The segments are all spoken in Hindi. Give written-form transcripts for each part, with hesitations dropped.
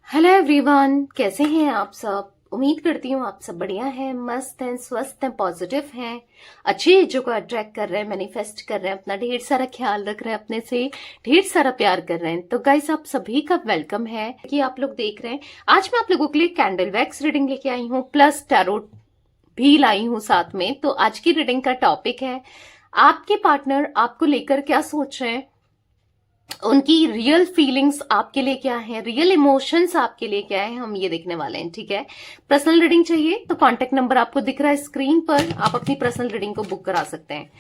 हेलो एवरीवन, कैसे हैं आप सब। उम्मीद करती हूँ आप सब बढ़िया हैं, मस्त हैं, स्वस्थ हैं, पॉजिटिव हैं, अच्छी चीजों को अट्रैक्ट कर रहे हैं, मैनिफेस्ट कर रहे हैं, अपना ढेर सारा ख्याल रख रहे हैं, अपने से ढेर सारा प्यार कर रहे हैं। तो गाइस, आप सभी का वेलकम है कि आप लोग देख रहे हैं। आज मैं आप लोगों के लिए कैंडल वैक्स रीडिंग लेके आई हूँ, प्लस टैरो भी लाई हूँ साथ में। तो आज की रीडिंग का टॉपिक है आपके पार्टनर आपको लेकर क्या सोच रहे हैं, उनकी रियल फीलिंग्स आपके लिए क्या है, रियल इमोशंस आपके लिए क्या है, हम ये देखने वाले हैं। ठीक है, पर्सनल रीडिंग चाहिए तो कांटेक्ट नंबर आपको दिख रहा है स्क्रीन पर, आप अपनी पर्सनल रीडिंग को बुक करा सकते हैं।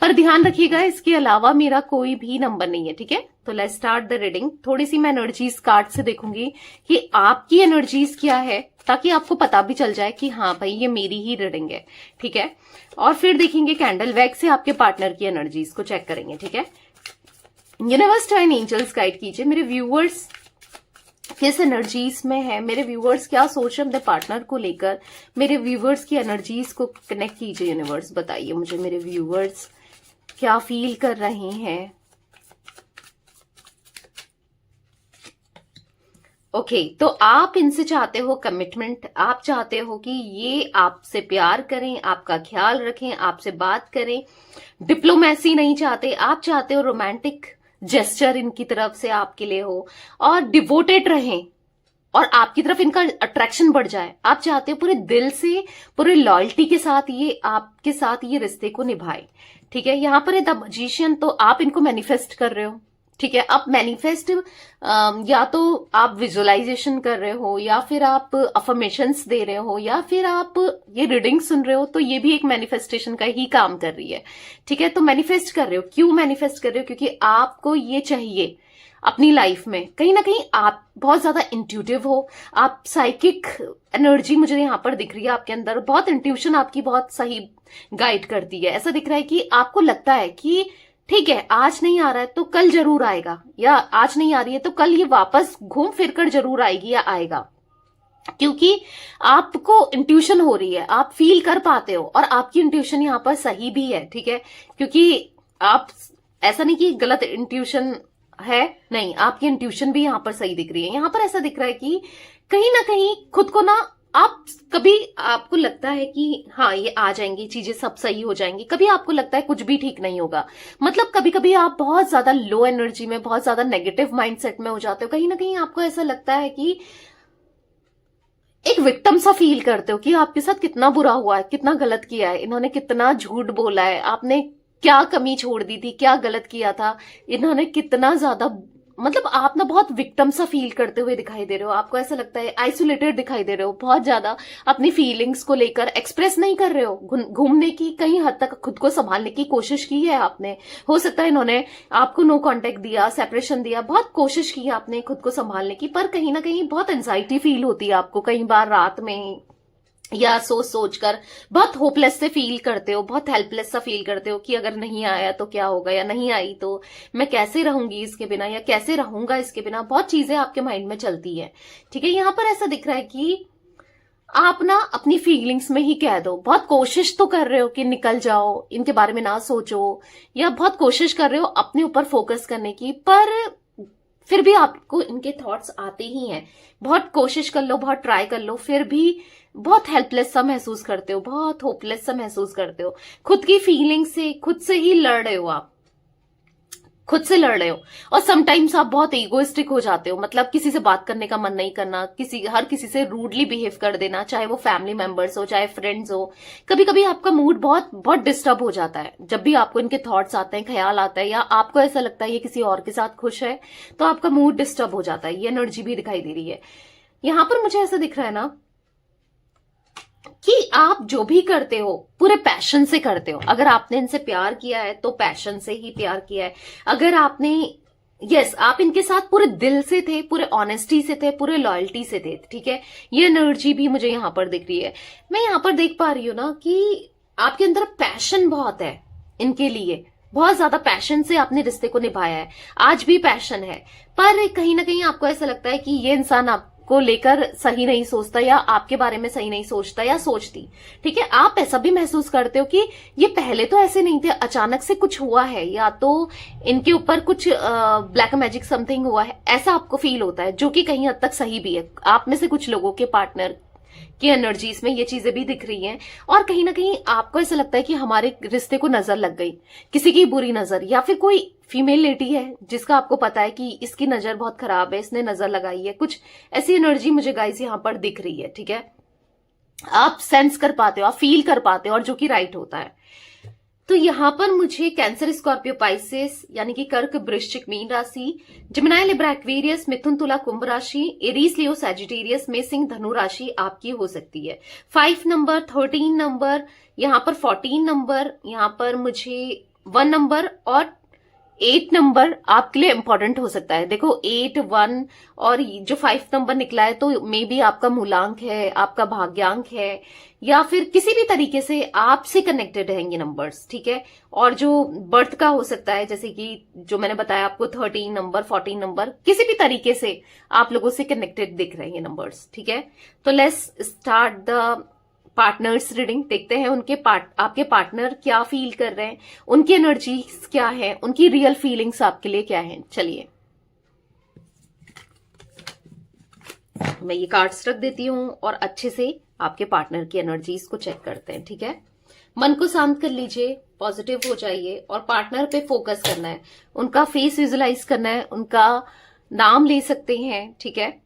पर ध्यान रखिएगा, इसके अलावा मेरा कोई भी नंबर नहीं है। ठीक है, तो लेट्स स्टार्ट द रीडिंग। थोड़ी सी मैं एनर्जीज कार्ड से देखूंगी कि आपकी एनर्जीज क्या है, ताकि आपको पता भी चल जाए कि हाँ भाई ये मेरी ही रीडिंग है। ठीक है, और फिर देखेंगे कैंडल वैक्स से आपके पार्टनर की एनर्जीज को चेक करेंगे। ठीक है, यूनिवर्स टाइम एंजल्स गाइड कीजिए मेरे व्यूअर्स किस एनर्जीज में है, मेरे व्यूअर्स क्या सोच रहे हैं अपने पार्टनर को लेकर, मेरे व्यूअर्स की एनर्जीज को कनेक्ट कीजिए। यूनिवर्स बताइए मुझे मेरे व्यूअर्स क्या फील कर रहे हैं। ओके, तो आप इनसे चाहते हो कमिटमेंट, आप चाहते हो कि ये आपसे प्यार करें, आपका ख्याल रखें, आपसे बात करें। डिप्लोमेसी नहीं चाहते, आप चाहते हो रोमांटिक जेस्चर इनकी तरफ से आपके लिए हो और डिवोटेड रहें और आपकी तरफ इनका अट्रैक्शन बढ़ जाए। आप चाहते हो पूरे दिल से, पूरे लॉयल्टी के साथ ये आपके साथ ये रिश्ते को निभाए। ठीक है, यहां पर है द मैजिशियन, तो आप इनको मैनिफेस्ट कर रहे हो। ठीक है, आप मैनिफेस्ट या तो आप विजुअलाइजेशन कर रहे हो, या फिर आप अफर्मेशंस दे रहे हो, या फिर आप ये रीडिंग सुन रहे हो, तो ये भी एक मैनिफेस्टेशन का ही काम कर रही है। ठीक है, तो मैनिफेस्ट कर रहे हो, क्यों मैनिफेस्ट कर रहे हो, क्योंकि आपको ये चाहिए अपनी लाइफ में। कहीं ना कहीं आप बहुत ज्यादा इंट्यूटिव हो, आप साइकिक एनर्जी मुझे यहां पर दिख रही है आपके अंदर, बहुत इंट्यूशन आपकी बहुत सही गाइड करती है। ऐसा दिख रहा है कि आपको लगता है कि ठीक है, आज नहीं आ रहा है तो कल जरूर आएगा, या आज नहीं आ रही है तो कल ये वापस घूम फिर कर जरूर आएगी या आएगा, क्योंकि आपको इंट्यूशन हो रही है, आप फील कर पाते हो और आपकी इंट्यूशन यहां पर सही भी है। ठीक है, क्योंकि आप ऐसा नहीं कि गलत इंट्यूशन है, नहीं, आपकी इंट्यूशन भी यहां पर सही दिख रही है। यहां पर ऐसा दिख रहा है कि कहीं ना कहीं खुद को ना, आप कभी आपको लगता है कि हाँ ये आ जाएंगी चीजें, सब सही हो जाएंगी, कभी आपको लगता है कुछ भी ठीक नहीं होगा। मतलब कभी कभी आप बहुत ज्यादा लो एनर्जी में, बहुत ज्यादा नेगेटिव माइंडसेट में हो जाते हो। कहीं ना कहीं आपको ऐसा लगता है कि एक विक्टिम सा फील करते हो कि आपके साथ कितना बुरा हुआ है, कितना गलत किया है, इन्होंने कितना झूठ बोला है, आपने क्या कमी छोड़ दी थी, क्या गलत किया था, इन्होंने कितना ज्यादा, मतलब आप ना बहुत विक्टिम सा फील करते हुए दिखाई दे रहे हो। आपको ऐसा लगता है आइसोलेटेड दिखाई दे रहे हो, बहुत ज्यादा अपनी फीलिंग्स को लेकर एक्सप्रेस नहीं कर रहे हो। घूमने की कहीं हद तक खुद को संभालने की कोशिश की है आपने, हो सकता है इन्होंने आपको नो कांटेक्ट दिया, सेपरेशन दिया, बहुत कोशिश की आपने खुद को संभालने की, पर कहीं ना कहीं बहुत एंजाइटी फील होती है आपको। कई बार रात में या सोच सोच कर बहुत होपलेस से फील करते हो, बहुत हेल्पलेस सा फील करते हो कि अगर नहीं आया तो क्या होगा, या नहीं आई तो मैं कैसे रहूंगी इसके बिना, या कैसे रहूंगा इसके बिना, बहुत चीजें आपके माइंड में चलती है। ठीक है, यहां पर ऐसा दिख रहा है कि आप ना अपनी फीलिंग्स में ही कह दो, बहुत कोशिश तो कर रहे हो कि निकल जाओ, इनके बारे में ना सोचो, या बहुत कोशिश कर रहे हो अपने ऊपर फोकस करने की, पर फिर भी आपको इनके थॉट्स आते ही हैं। बहुत कोशिश कर लो, बहुत ट्राई कर लो, फिर भी बहुत हेल्पलेस सा महसूस करते हो, बहुत होपलेस सा महसूस करते हो, खुद की फीलिंग से खुद से ही लड़ रहे हो, आप खुद से लड़ रहे हो। और समटाइम्स आप बहुत ईगोइस्टिक हो जाते हो, मतलब किसी से बात करने का मन नहीं करना, हर किसी से रूडली बिहेव कर देना, चाहे वो फैमिली मेंबर्स हो, चाहे फ्रेंड्स हो। कभी कभी आपका मूड बहुत बहुत डिस्टर्ब हो जाता है जब भी आपको इनके थॉट्स आते हैं, ख्याल आता है, या आपको ऐसा लगता है ये किसी और के साथ खुश है, तो आपका मूड डिस्टर्ब हो जाता है। ये एनर्जी भी दिखाई दे रही है यहां पर। मुझे ऐसा दिख रहा है ना कि आप जो भी करते हो पूरे पैशन से करते हो। अगर आपने इनसे प्यार किया है तो पैशन से ही प्यार किया है। अगर आपने आप इनके साथ पूरे दिल से थे, पूरे ऑनेस्टी से थे, पूरे लॉयल्टी से थे। ठीक है, ये एनर्जी भी मुझे यहां पर दिख रही है। मैं यहां पर देख पा रही हूं ना कि आपके अंदर पैशन बहुत है इनके लिए, बहुत ज्यादा पैशन से आपने रिश्ते को निभाया है, आज भी पैशन है, पर कहीं ना कहीं आपको ऐसा लगता है कि ये इंसान को लेकर सही नहीं सोचता या आपके बारे में सही नहीं सोचता या सोचती, ठीक है। आप ऐसा भी महसूस करते हो कि ये पहले तो ऐसे नहीं थे, अचानक से कुछ हुआ है, या तो इनके ऊपर कुछ ब्लैक मैजिक समथिंग हुआ है, ऐसा आपको फील होता है, जो कि कहीं हद तक सही भी है। आप में से कुछ लोगों के पार्टनर की एनर्जीज में ये चीजें भी दिख रही हैं, और कहीं ना कहीं आपको ऐसा लगता है कि हमारे रिश्ते को नजर लग गई, किसी की बुरी नजर, या फिर कोई फीमेल लेडी है जिसका आपको पता है कि इसकी नजर बहुत खराब है, इसने नजर लगाई है, कुछ ऐसी एनर्जी मुझे गाइस यहां पर दिख रही है, ठीक है। आप सेंस कर पाते हो, आप फील कर पाते हो, और जो कि राइट होता है। तो यहां पर मुझे कैंसर, स्कॉर्पियो, पाइसेस यानी कि कर्क, वृश्चिक, मीन राशि, जिमिनाई, लिब्रा, एक्वेरियस, मिथुन, तुला, कुंभ राशि, एरीज, लियो, सैजिटेरियस में सिंह, धनु राशि आपकी हो सकती है। 5 नंबर, 13 नंबर, यहां पर 14 नंबर, यहां पर मुझे 1 नंबर और 8 नंबर आपके लिए इंपॉर्टेंट हो सकता है। देखो 8, 1 और जो 5 नंबर निकला है, तो मे बी आपका मूलांक है, आपका भाग्यांक है, या फिर किसी भी तरीके से आपसे कनेक्टेड है ये नंबर्स, ठीक है। और जो बर्थ का हो सकता है, जैसे कि जो मैंने बताया आपको 13 नंबर, 14 नंबर, किसी भी तरीके से आप लोगों से कनेक्टेड दिख रहे हैं ये नंबर्स, ठीक है। तो let's start the partners reading. देखते हैं आपके पार्टनर क्या फील कर रहे हैं, उनकी एनर्जीज क्या है, उनकी रियल फीलिंग्स आपके लिए क्या है। चलिए मैं ये कार्ड्स रख देती हूं और अच्छे से आपके पार्टनर की एनर्जीज को चेक करते हैं, ठीक है। मन को शांत कर लीजिए, पॉजिटिव हो जाइए और पार्टनर पे फोकस करना है, उनका फेस विजुलाइज करना है, उनका नाम ले सकते हैं, ठीक है।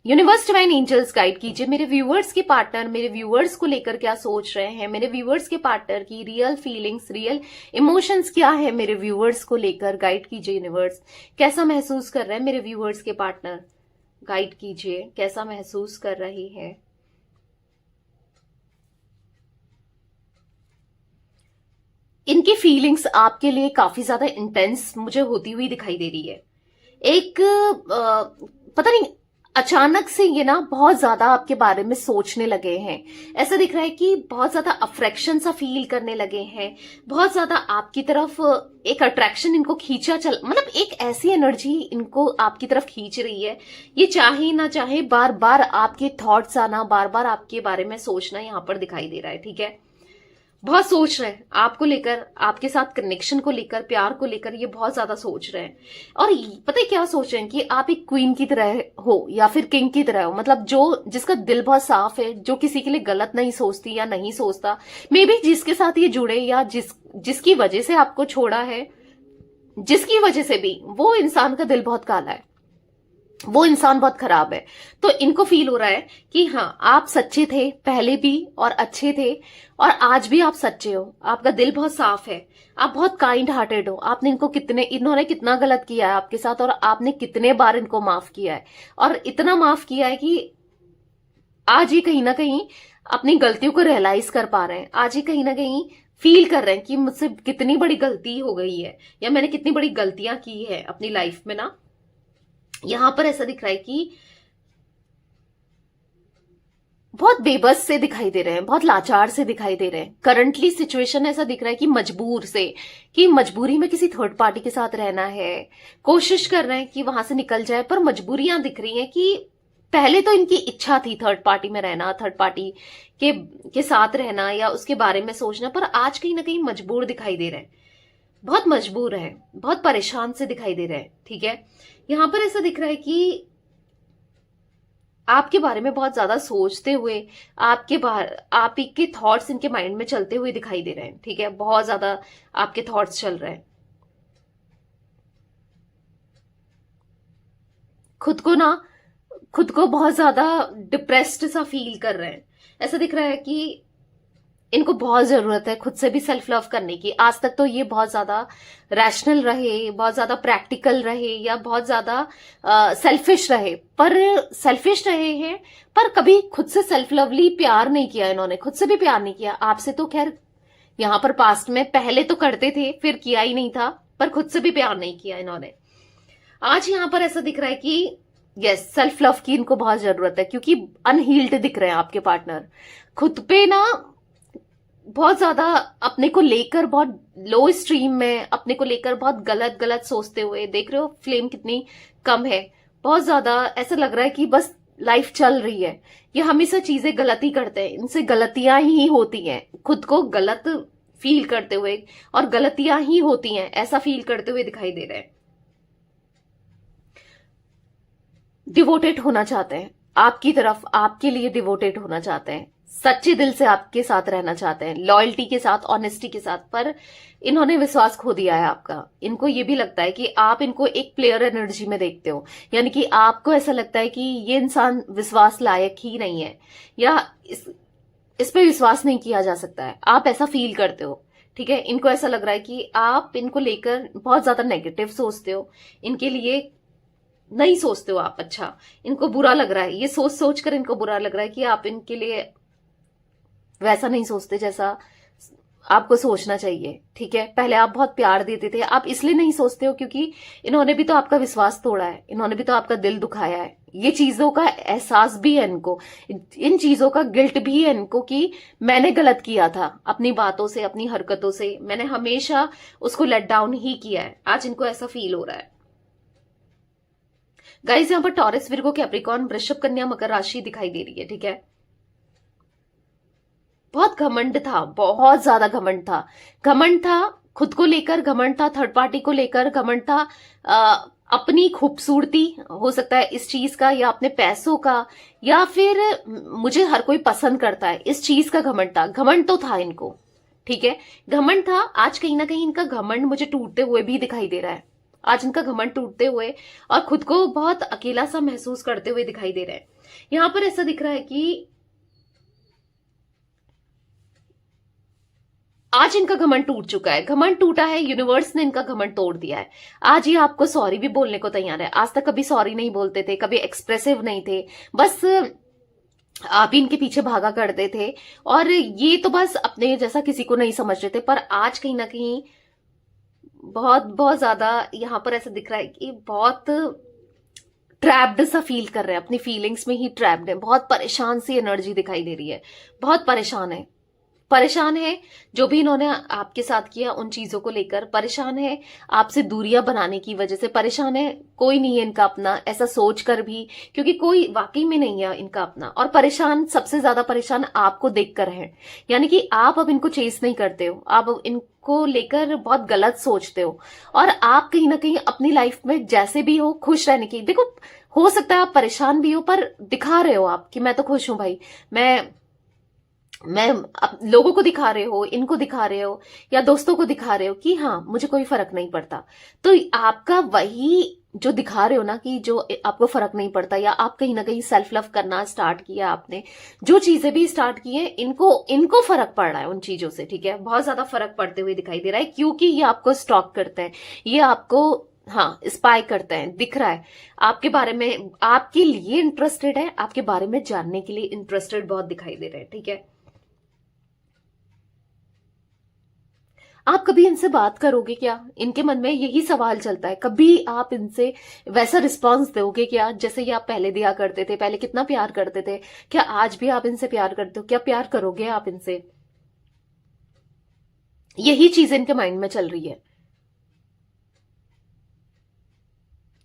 यूनिवर्स, डिवाइन एंजल्स गाइड कीजिए मेरे व्यूअर्स के पार्टनर मेरे व्यूअर्स को लेकर क्या सोच रहे हैं, मेरे व्यूअर्स के पार्टनर की रियल फीलिंग्स, रियल इमोशंस क्या है मेरे व्यूअर्स को लेकर। गाइड कीजिए यूनिवर्स, कैसा महसूस कर रहे हैं मेरे व्यूअर्स के पार्टनर, गाइड कीजिए कैसा महसूस कर रहे हैं। इनकी फीलिंग्स आपके लिए काफी ज्यादा इंटेंस मुझे होती हुई दिखाई दे रही है। एक पता नहीं, अचानक से ये ना बहुत ज्यादा आपके बारे में सोचने लगे हैं। ऐसा दिख रहा है कि बहुत ज्यादा अफ्रेक्शन सा फील करने लगे हैं, बहुत ज्यादा आपकी तरफ एक अट्रैक्शन इनको खींचा मतलब एक ऐसी एनर्जी इनको आपकी तरफ खींच रही है। ये चाहे ना चाहे बार बार आपके थॉट्स आना, बार बार आपके बारे में सोचना यहां पर दिखाई दे रहा है, ठीक है। बहुत सोच रहे हैं आपको लेकर, आपके साथ कनेक्शन को लेकर, प्यार को लेकर, ये बहुत ज्यादा सोच रहे हैं। और पता है क्या सोच रहे हैं कि आप एक क्वीन की तरह हो या फिर किंग की तरह हो, मतलब जो जिसका दिल बहुत साफ है, जो किसी के लिए गलत नहीं सोचती या नहीं सोचता। मे बी जिसके साथ ये जुड़े या जिसकी वजह से आपको छोड़ा है, जिसकी वजह से भी, वो इंसान का दिल बहुत काला है, वो इंसान बहुत खराब है। तो इनको फील हो रहा है कि हाँ, आप सच्चे थे पहले भी और अच्छे थे, और आज भी आप सच्चे हो, आपका दिल बहुत साफ है, आप बहुत काइंड हार्टेड हो। आपने इन्होंने कितना गलत किया है आपके साथ, और आपने कितने बार इनको माफ किया है, और इतना माफ किया है कि आज ये कहीं ना कहीं अपनी गलतियों को रियलाइज कर पा रहे हैं। आज ये कहीं ना कहीं फील कर रहे हैं कि मुझसे कितनी बड़ी गलती हो गई है, या मैंने कितनी बड़ी गलतियां की है अपनी लाइफ में ना। यहां पर ऐसा दिख रहा है कि बहुत बेबस से दिखाई दे रहे हैं, बहुत लाचार से दिखाई दे रहे हैं। करंटली सिचुएशन ऐसा दिख रहा है कि मजबूर से, कि मजबूरी में किसी थर्ड पार्टी के साथ रहना है, कोशिश कर रहे हैं कि वहां से निकल जाए, पर मजबूरियां दिख रही हैं कि पहले तो इनकी इच्छा थी थर्ड पार्टी में रहना, थर्ड पार्टी के साथ रहना या उसके बारे में सोचना, पर आज कहीं ना कहीं मजबूर दिखाई दे रहे हैं, बहुत मजबूर है, बहुत परेशान से दिखाई दे रहे हैं, ठीक है। यहां पर ऐसा दिख रहा है कि आपके बारे में बहुत ज्यादा सोचते हुए, आप के थॉट्स इनके माइंड में चलते हुए दिखाई दे रहे हैं, ठीक है। बहुत ज्यादा आपके थॉट्स चल रहे हैं। खुद को बहुत ज्यादा डिप्रेस्ड सा फील कर रहे हैं। ऐसा दिख रहा है कि इनको बहुत जरूरत है खुद से भी सेल्फ लव करने की। आज तक तो ये बहुत ज्यादा रैशनल रहे, बहुत ज्यादा प्रैक्टिकल रहे, या बहुत ज्यादा सेल्फिश रहे, पर कभी खुद से सेल्फ लवली प्यार नहीं किया इन्होंने, खुद से भी प्यार नहीं किया। आपसे तो खैर यहां पर पास्ट में पहले तो करते थे, फिर किया ही नहीं था, पर खुद से भी प्यार नहीं किया इन्होंने। आज यहां पर ऐसा दिख रहा है कि यस, सेल्फ लव की इनको बहुत जरूरत है, क्योंकि अनहील्ड दिख रहे हैं आपके पार्टनर। खुद पे ना बहुत ज्यादा अपने को लेकर बहुत लो स्ट्रीम में, अपने को लेकर बहुत गलत सोचते हुए, देख रहे हो फ्लेम कितनी कम है, बहुत ज्यादा ऐसा लग रहा है कि बस लाइफ चल रही है। ये हमेशा चीजें गलती करते हैं, इनसे गलतियां ही होती हैं, खुद को गलत फील करते हुए और गलतियां ही होती हैं ऐसा फील करते हुए दिखाई दे रहे हैं। डिवोटेड होना चाहते हैं आपकी तरफ, आपके लिए डिवोटेड होना चाहते हैं, सच्चे दिल से आपके साथ रहना चाहते हैं, लॉयल्टी के साथ, ऑनेस्टी के साथ, पर इन्होंने विश्वास खो दिया है आपका। इनको ये भी लगता है कि आप इनको एक प्लेयर एनर्जी में देखते हो, यानी कि आपको ऐसा लगता है कि ये इंसान विश्वास लायक ही नहीं है, या इस पे विश्वास नहीं किया जा सकता है, आप ऐसा फील करते हो। ठीक है, इनको ऐसा लग रहा है कि आप इनको लेकर बहुत ज्यादा नेगेटिव सोचते हो, इनके लिए नहीं सोचते हो आप अच्छा, इनको बुरा लग रहा है, ये सोच सोच कर इनको बुरा लग रहा है कि आप इनके लिए वैसा नहीं सोचते जैसा आपको सोचना चाहिए। ठीक है, पहले आप बहुत प्यार देते थे, आप इसलिए नहीं सोचते हो क्योंकि इन्होंने भी तो आपका विश्वास तोड़ा है, इन्होंने भी तो आपका दिल दुखाया है। ये चीजों का एहसास भी है इनको, इन चीजों का गिल्ट भी है इनको कि मैंने गलत किया था अपनी बातों से, अपनी हरकतों से, मैंने हमेशा उसको लेट डाउन ही किया है। आज इनको ऐसा फील हो रहा है। गाइस, यहां पर टॉरस, विर्गो, कैप्रिकॉर्न, वृषभ, कन्या, मकर राशि दिखाई दे रही है। ठीक है, बहुत घमंड था, बहुत ज्यादा घमंड था। घमंड था खुद को लेकर, घमंड था थर्ड पार्टी को लेकर, घमंड था अपनी खूबसूरती, हो सकता है इस चीज का, या अपने पैसों का, या फिर मुझे हर कोई पसंद करता है, इस चीज का घमंड था। घमंड तो था इनको, ठीक है, घमंड था। आज कहीं ना कहीं इनका घमंड मुझे टूटते हुए भी दिखाई दे रहा है। आज इनका घमंड टूटते हुए और खुद को बहुत अकेला सा महसूस करते हुए दिखाई दे रहा है। यहां पर ऐसा दिख रहा है कि आज इनका घमंड टूट चुका है, घमंड टूटा है, यूनिवर्स ने इनका घमंड तोड़ दिया है। आज ये आपको सॉरी भी बोलने को तैयार है। आज तक कभी सॉरी नहीं बोलते थे, कभी एक्सप्रेसिव नहीं थे, बस आप ही इनके पीछे भागा करते थे, और ये तो बस अपने जैसा किसी को नहीं समझ रहे थे। पर आज कहीं ना कहीं बहुत बहुत ज्यादा यहां पर ऐसा दिख रहा है कि बहुत ट्रैप्ड सा फील कर रहे हैं, अपनी फीलिंग्स में ही ट्रैप्ड है। बहुत परेशान सी एनर्जी दिखाई दे रही है, बहुत परेशान है, परेशान है जो भी इन्होंने आपके साथ किया उन चीजों को लेकर, परेशान है आपसे दूरियां बनाने की वजह से, परेशान है कोई नहीं है इनका अपना, ऐसा सोच कर भी, क्योंकि कोई वाकई में नहीं है इनका अपना। और परेशान, सबसे ज्यादा परेशान आपको देखकर है, यानी कि आप अब इनको चेस नहीं करते हो, आप अब इनको लेकर बहुत गलत सोचते हो, और आप कहीं ना कहीं अपनी लाइफ में जैसे भी हो खुश रहने की, देखो हो सकता है आप परेशान भी हो पर दिखा रहे हो आप कि मैं तो खुश हूं भाई, मैं लोगों को दिखा रहे हो, इनको दिखा रहे हो, या दोस्तों को दिखा रहे हो कि हाँ मुझे कोई फर्क नहीं पड़ता। तो आपका वही जो दिखा रहे हो ना कि जो आपको फर्क नहीं पड़ता, या आप कहीं ना कहीं सेल्फ लव करना स्टार्ट किया आपने, जो चीजें भी स्टार्ट की है, इनको फर्क पड़ रहा है उन चीजों से। ठीक है, बहुत ज्यादा फर्क पड़ते हुए दिखाई दे रहा है, क्योंकि ये आपको स्टॉक करते हैं, ये आपको हाँ स्पाई करते हैं, दिख रहा है आपके बारे में, आपके लिए इंटरेस्टेड है, आपके बारे में जानने के लिए इंटरेस्टेड बहुत दिखाई दे रहे हैं। ठीक है, आप कभी इनसे बात करोगे क्या? इनके मन में यही सवाल चलता है, कभी आप इनसे वैसा रिस्पांस दोगे क्या जैसे ये आप पहले दिया करते थे? पहले कितना प्यार करते थे, क्या आज भी आप इनसे प्यार करते हो? क्या प्यार करोगे आप इनसे? यही चीज इनके माइंड में चल रही है।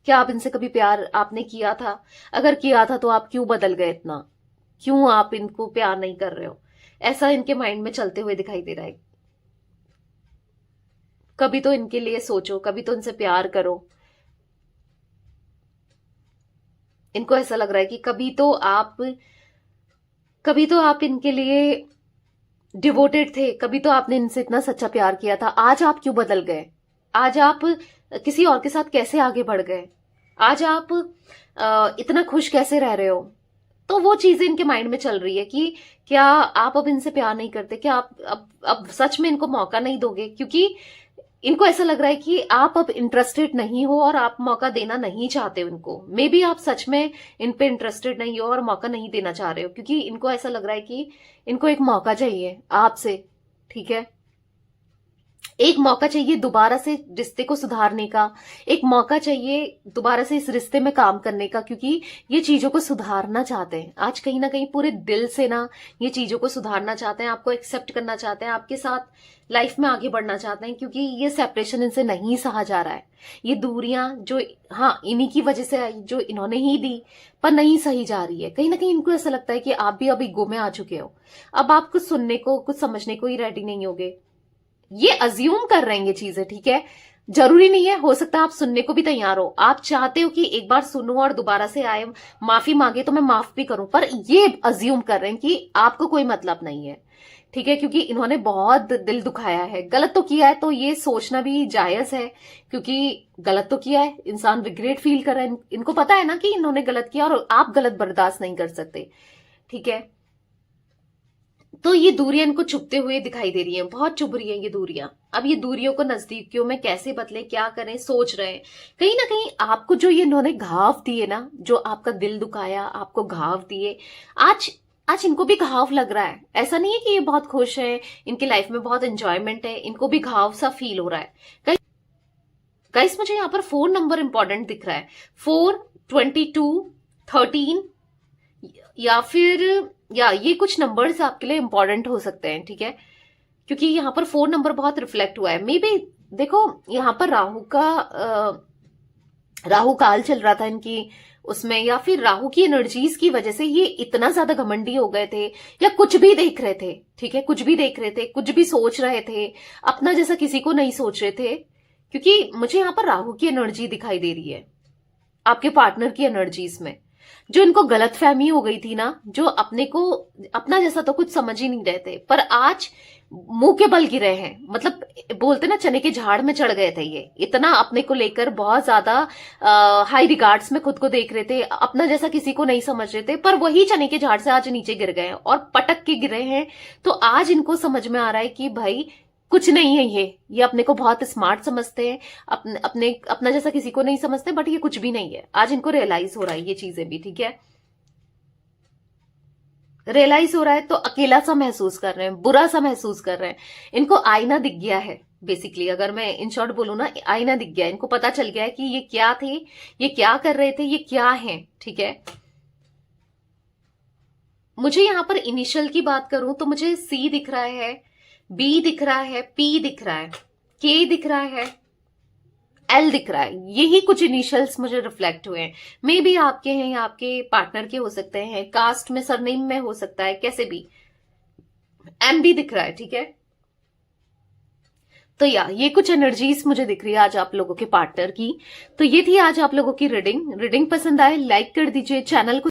क्या आप इनसे कभी प्यार आपने किया था? अगर किया था तो आप क्यों बदल गए इतना? क्यों आप इनको प्यार नहीं कर रहे हो? ऐसा इनके माइंड में चलते हुए दिखाई दे रहा है। कभी तो इनके लिए सोचो, कभी तो इनसे प्यार करो। इनको ऐसा लग रहा है कि कभी तो आप इनके लिए डिवोटेड थे, कभी तो आपने इनसे इतना सच्चा प्यार किया था। आज आप क्यों बदल गए? आज आप किसी और के साथ कैसे आगे बढ़ गए? आज आप इतना खुश कैसे रह रहे हो? तो वो चीजें इनके माइंड में चल रही है कि क्या आप अब इनसे प्यार नहीं करते, क्या आप अब सच में इनको मौका नहीं दोगे? क्योंकि इनको ऐसा लग रहा है कि आप अब इंटरेस्टेड नहीं हो और आप मौका देना नहीं चाहते हो इनको। मे बी आप सच में इन पे इंटरेस्टेड नहीं हो और मौका नहीं देना चाह रहे हो, क्योंकि इनको ऐसा लग रहा है कि इनको एक मौका चाहिए आपसे। ठीक है, एक मौका चाहिए दोबारा से रिश्ते को सुधारने का, एक मौका चाहिए दोबारा से इस रिश्ते में काम करने का, क्योंकि ये चीजों को सुधारना चाहते हैं आज कहीं ना कहीं पूरे दिल से ना, ये चीजों को सुधारना चाहते हैं, आपको एक्सेप्ट करना चाहते हैं, आपके साथ लाइफ में आगे बढ़ना चाहते हैं, क्योंकि ये सेपरेशन इनसे नहीं सहा जा रहा है। ये दूरियां जो हाँ इन्हीं की वजह से आई, जो इन्होंने ही दी, पर नहीं सही जा रही है। कहीं ना कहीं इनको ऐसा लगता है कि आप भी अब ईगो में आ चुके हो, अब आप कुछ सुनने को कुछ समझने को ही रेडी नहीं होगे। ये अज्यूम कर रहे हैं ये चीजें, ठीक है, जरूरी नहीं है, हो सकता है आप सुनने को भी तैयार हो, आप चाहते हो कि एक बार सुनो और दोबारा से आए माफी मांगे तो मैं माफ भी करूं, पर ये अज्यूम कर रहे हैं कि आपको कोई मतलब नहीं है, ठीक है, क्योंकि इन्होंने बहुत दिल दुखाया है, गलत तो किया है, तो ये सोचना भी जायज है, क्योंकि गलत तो किया है, इंसान रिग्रेट फील कर रहा है, इनको पता है ना कि इन्होंने गलत किया और आप गलत बर्दाश्त नहीं कर सकते, ठीक है। तो ये दूरियां इनको चुभते हुए दिखाई दे रही हैं, बहुत चुभ रही हैं ये दूरियां। अब ये दूरियों को नजदीकियों में कैसे बदले, क्या करें, सोच रहे हैं। कहीं ना कहीं आपको जो ये इन्होंने घाव दिए ना, जो आपका दिल दुखाया, आपको घाव दिए, आज आज इनको भी घाव लग रहा है। ऐसा नहीं है कि ये बहुत खुश है, इनकी लाइफ में बहुत एंजॉयमेंट है, इनको भी घाव सा फील हो रहा है। गाइस मुझे यहाँ पर फोन नंबर इंपॉर्टेंट दिख रहा है, 4, 22, 13, या ये कुछ नंबर्स आपके लिए इंपॉर्टेंट हो सकते हैं, ठीक है, क्योंकि यहाँ पर फोन नंबर बहुत रिफ्लेक्ट हुआ है। मे बी देखो यहाँ पर राहु काल चल रहा था इनकी उसमें, या फिर राहु की एनर्जीज की वजह से ये इतना ज्यादा घमंडी हो गए थे, या कुछ भी देख रहे थे, ठीक है, कुछ भी देख रहे थे, कुछ भी सोच रहे थे, अपना जैसा किसी को नहीं सोच रहे थे, क्योंकि मुझे यहाँ पर राहु की एनर्जी दिखाई दे रही है आपके पार्टनर की एनर्जीज में। जो इनको गलतफहमी हो गई थी ना, जो अपने को अपना जैसा तो कुछ समझ ही नहीं रहे थे, पर आज मुंह के बल गिरे हैं, मतलब बोलते ना चने के झाड़ में चढ़ गए थे। ये इतना अपने को लेकर बहुत ज्यादा हाई रिगार्ड्स में खुद को देख रहे थे, अपना जैसा किसी को नहीं समझ रहे थे, पर वही चने के झाड़ से आज नीचे गिर गए हैं और पटक के गिरे हैं। तो आज इनको समझ में आ रहा है कि भाई कुछ नहीं है, ये अपने को बहुत स्मार्ट समझते हैं, अपना जैसा किसी को नहीं समझते, बट ये कुछ भी नहीं है। आज इनको रियलाइज हो रहा है ये चीजें भी, ठीक है, रियलाइज हो रहा है। तो अकेला सा महसूस कर रहे हैं, बुरा सा महसूस कर रहे हैं, इनको आईना दिख गया है बेसिकली, अगर मैं इन शॉर्ट बोलूं ना, आईना दिख गया है, इनको पता चल गया है कि ये क्या थे, ये क्या कर रहे थे, ये क्या है, ठीक है। मुझे यहां पर इनिशियल की बात करूं तो मुझे सी दिख रहा है, बी दिख रहा है, पी दिख रहा है, के दिख रहा है, एल दिख रहा है। यही कुछ इनिशियल्स मुझे रिफ्लेक्ट हुए हैं। मे बी आपके हैं या आपके पार्टनर के हो सकते हैं, कास्ट में सरनेम में हो सकता है, कैसे भी। एम भी दिख रहा है, ठीक है। तो ये कुछ एनर्जीज मुझे दिख रही है आज आप लोगों के पार्टनर की। तो ये थी आज आप लोगों की रीडिंग पसंद आए लाइक कर दीजिए, चैनल को